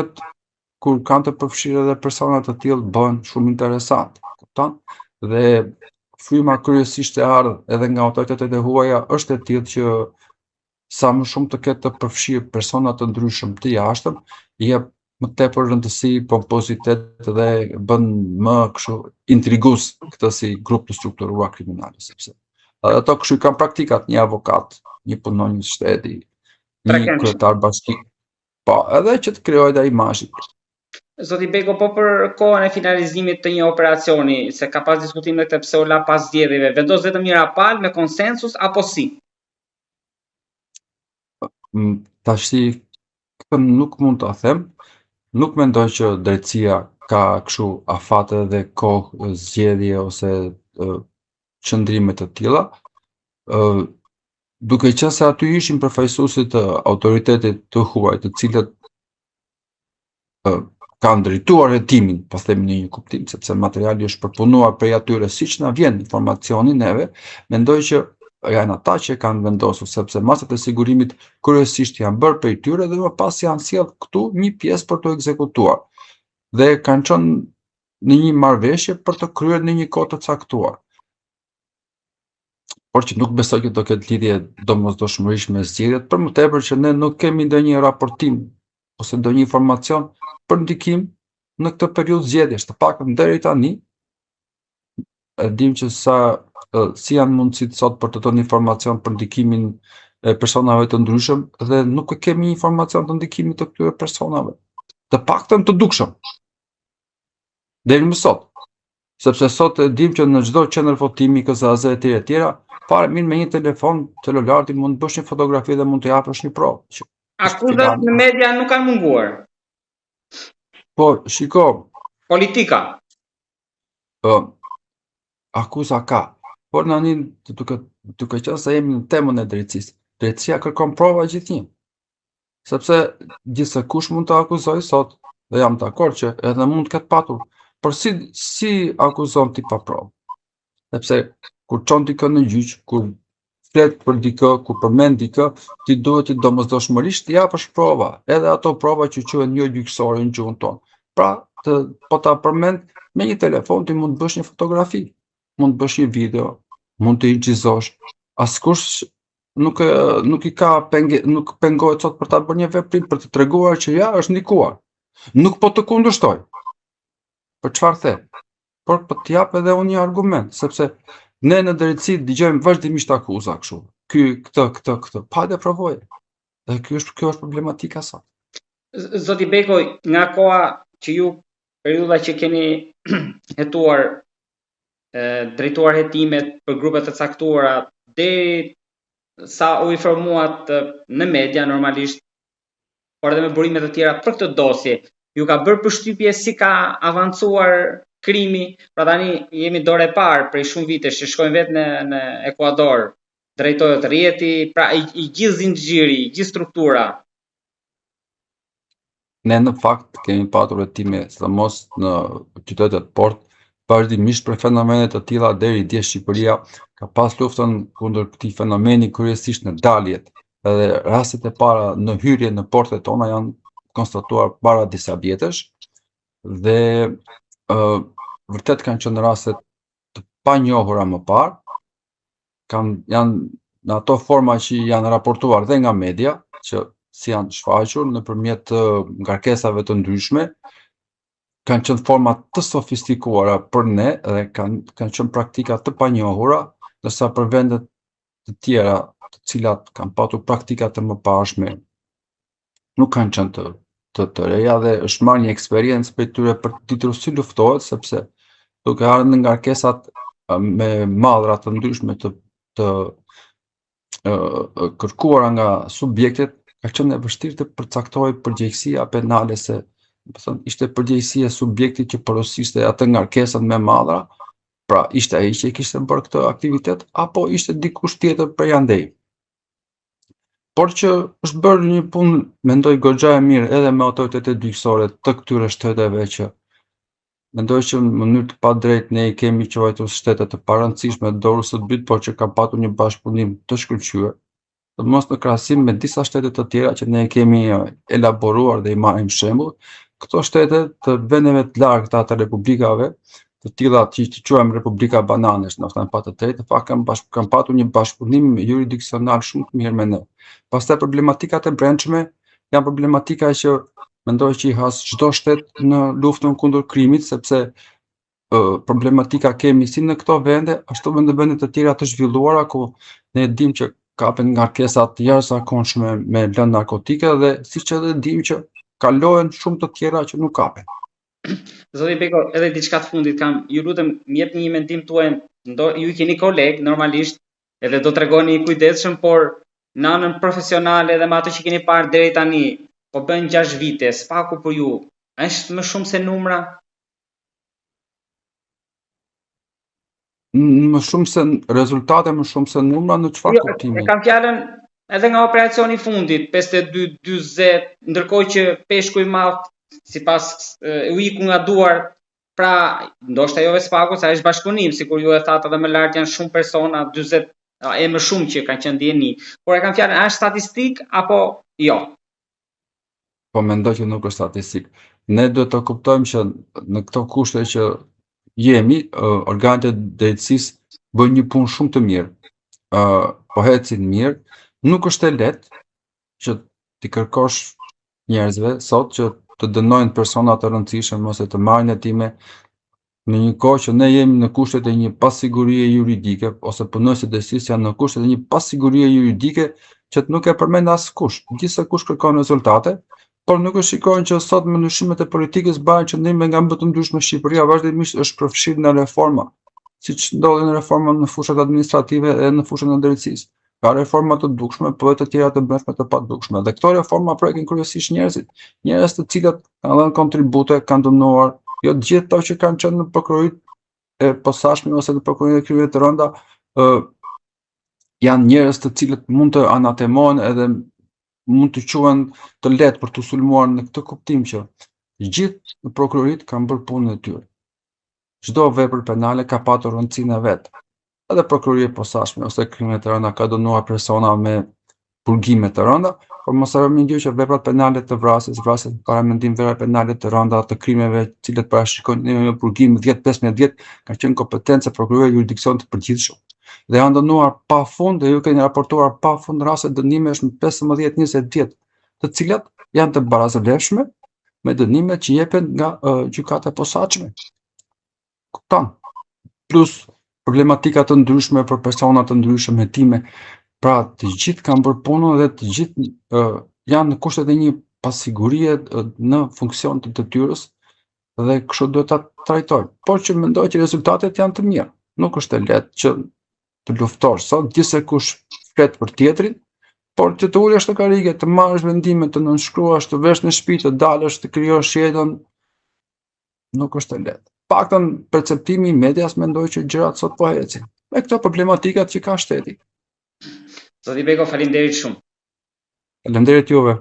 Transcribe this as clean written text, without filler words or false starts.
punët kur kanë të përfshirë edhe persona të tillë bëhen shumë interesante, kupton? Dhe fryma kryesisht e ardhur edhe nga autoritetet e huaja është e tillë që sa më shumë të ketë të përfshirë persona të ndryshëm të jashtëm, i jep më tepër rëndësi, pompozitet dhe bën më kështu intrigues këtë si grup të strukturuar kriminale, sepse edhe ato kështu i kanë praktikat, një avokat, një punonjës shteti, një Trekëndshëm. kryetar bashki, po, edhe që të krijojë ai imazhin. Zoti Beko, po për kohën e finalizimit të një operacioni, se ka pas diskutime këtë pse u la pas zgjedhjeve, vendos vetëm një rapal me konsensus apo si? Tashi këtë nuk mund ta them, nuk mendoj që drejtësia ka kështu afate dhe kohë zgjedhje ose qëndrime të tilla. Duke qenë se aty ishin përfaqësuesit të autoritetit të huaj, të cilët kanë drejtuar hetimin, po themi në një kuptim, sepse materiali është përpunuar prej atyre siç na vjen informacioni neve, mendoj që janë ata që kanë vendosur, sepse masat e sigurimit kryesisht janë bërë prej tyre dhe më pas janë sjellë këtu një pjesë për të ekzekutuar. Dhe kanë qenë në një marrëveshje për të kryer në një kohë të caktuar. Por që nuk besoj që do ketë lidhje domosdoshmërisht me zgjedhjet, për më tepër që ne nuk kemi ndonjë raportim ose ndonjë informacion për ndikim në këtë periudhë zgjedhjesh, të paktën deri tani e dim që si janë mundësitë sot për të dhënë informacion për ndikimin e personave të ndryshëm dhe nuk kemi informacion të ndikimit të këtyre personave. Të paktën të dukshëm. Deri më sot. Sepse sot e dim që në çdo qendër votimi KZAZ e tjera, fare mirë me një telefon celular ti mund të bësh një fotografi dhe mund të japësh një provë. Akuzat në media nuk kanë munguar. Po, shiko. Politika. Akuza ka. Por tani duke qenë se jemi në temën e drejtësisë, drejtësia kërkon prova gjithnjë. Sepse gjithsekush mund të akuzojë sot, dhe jam dakord që edhe mund të ketë patur, por si akuzon ti pa provë? Sepse kur çon dikë në gjyq, kur flet për dikë, kur përmend dikë, ti duhet të domosdoshmërisht të japësh prova, edhe ato prova që quhen jo gjyqësore në gjuhën tonë. Pra, po ta përmend me një telefon ti mund të bësh një fotografi, mund të bësh një video, mund të incizosh. Askush nuk pengohet sot për ta bërë një veprim, për të treguar që ja është ndikuar. Nuk po të kundërshtoj. Për çfarë the? Por po të jap edhe unë një argument, sepse ne në drejtësi dëgjojmë vazhdimisht akuza kështu. Ky këtë, pa dhe provoje. Dhe kjo është problematika sot. Zoti Beko, nga koha që ju periudha që keni hetuar drejtuar hetimet për grupe të caktuara deri sa u informuat në media normalisht, por edhe me burime të tjera për këtë dosje, ju ka bërë përshtypje si ka avancuar krimi? Pra tani jemi dorë e parë prej shumë vitesh që shkojmë vetë në Ekuador, drejtohet rrjeti, pra i gjithë zinxhiri, i gjithë struktura. Ne në fakt kemi patur hetime, sidomos në qytetet port, vazhdimisht për fenomene të tilla deri dje Shqipëria ka pas luftën kundër këtij fenomeni kryesisht në daljet. Edhe rastet e para në hyrje në portet tona janë konstatuar para disa vjetësh dhe vërtet kanë qenë raste të panjohura më parë, janë në ato forma që janë raportuar dhe nga media, që si janë shfaqur nëpërmjet ngarkesave të ndryshme, kanë qenë forma të sofistikuara për ne dhe kanë qenë praktika të panjohura, ndërsa për vendet të tjera, të cilat kanë patur praktika të mëparshme, nuk kanë qenë të reja dhe është marrë një eksperiencë për tyre për të ditur si luftohet, sepse duke ardhur në ngarkesat me mallra të ndryshme të kërkuara nga subjektet, ka qenë e vështirë të përcaktohej përgjegjësia penale, se ishte përgjegjësia e subjektit që porosiste atë ngarkesën me mallra, pra ishte ai që kishte bërë këtë aktivitet apo ishte dikush tjetër prej andej. Por që është bërë një punë, mendoj goxha e mirë edhe me autoritetet gjyqësore të këtyre shteteve që mendoj që në mënyrë të padrejtë ne i kemi quajtur shtete të parëndësishme dorës së dytë, por që kanë patur një bashkëpunim të shkëlqyer. mos në krahasim me disa shtete të tjera që ne kemi elaboruar dhe i marrim shembull, këto shtete të vendeve të largëta të republikave, të tilla që i quajmë republika bananesh, ndoshta pa të drejtë, në fakt kanë patur një bashkëpunim juridiksional shumë të mirë me ne. Pastaj problematikat e brendshme janë problematika që mendoj që i has çdo shtet në luftën kundër krimit, sepse problematika kemi si në këto vende, ashtu edhe në vende të tjera të zhvilluara ku ne dimë që kapen ngarkesa të jashtëzakonshme me lëndë narkotike dhe siç edhe dimë që kalohen shumë të tjera që nuk kapen. Zoti Beko, edhe diçka të fundit kam, ju lutem m'jepni një mendim tuaj, ju keni koleg normalisht, edhe do t'rregoni i kujdesshëm, por në anën profesionale dhe me ato që keni parë deri tani, po bën 6 vite, spaku për ju, është më shumë se numra? Më shumë se rezultate, më shumë se numra, në çfarë kuptimi? E kam fjalën edhe nga operacioni i fundit, 52-40, ndërkohë që peshku i madh sipas u iku nga duar, pra ndoshta jo spaku, sa është bashkëpunim, sikur ju e thatë edhe më lart janë shumë persona, 40 e më shumë që kanë qenë ndjeni. Por e kam fjalën, është statistik apo jo? Po mendoj që nuk është statistik. Ne duhet të kuptojmë që në këto kushte që jemi, organet e drejtësisë bëjnë një punë shumë të mirë. Po ecin mirë, nuk është e lehtë që ti kërkosh njerëzve sot që të dënojnë persona të rëndësishëm ose të marrin hetime në një kohë që ne jemi në kushtet e një pasigurie juridike ose punësit e drejtësisë janë në kushtet e një pasigurie juridike që nuk e përmend askush. Gjithsekush kërkon rezultate, por nuk e shikojnë që sot me ndryshimet e politikës bëhen qëndrime nga më të ndryshme Shqipëria vazhdimisht është përfshirë në reforma, siç ndodhin reforma në fushat administrative dhe në fushën e drejtësisë. Ka reforma të dukshme, po edhe të tjera të brendshme të padukshme. Dhe këto reforma prekin kryesisht njerëzit, njerëz të cilët kanë dhënë kontribute, kanë dënuar, jo të gjithë ato që kanë qenë në prokuroritë e posaçme ose në prokurorinë e krimeve të rënda, janë njerëz të cilët mund të anatemohen edhe mund të quhen të lehtë për të sulmuar në këtë kuptim që gjithë në prokuroritë kanë bërë punën e tyre. Çdo vepër penale ka patur rëndësinë e vet. Edhe prokuroria e posaçme ose krimet të rënda ka dënuar persona me burgime të rënda, por mos harrojmë një gjë që veprat penale të vrasjes, para mendim vepra penale të rënda të krimeve, të cilët parashikojnë me burgim 10-15 vjet, kanë qenë kompetencë prokurorie jurisdiksion të përgjithshëm. Dhe janë dënuar pafund dhe ju keni raportuar pafund raste dënimesh në 15-20 vjet, të cilat janë të barazëveshme me dënimet që jepen nga gjykata e posaçme. Kupton? Plus problematika të ndryshme për persona të ndryshëm hetime. Pra, të gjithë kanë bërë punën dhe të gjithë janë në kushtet e një pasigurie në funksion të detyrës dhe kështu duhet ta trajtojmë. Por që mendoj që rezultatet janë të mira. Nuk është e lehtë që të luftosh sot, gjithsekush flet për tjetrin, por që të ulesh në karrige, të marrësh vendime, të nënshkruash, të vesh në shtëpi, të dalësh, të krijosh jetën, nuk është e lehtë. Paktën perceptimi i medias mendoj që gjërat sot po ecin. Me këto problematikat që ka shteti. Zoti Beko, faleminderit shumë. Faleminderit juve.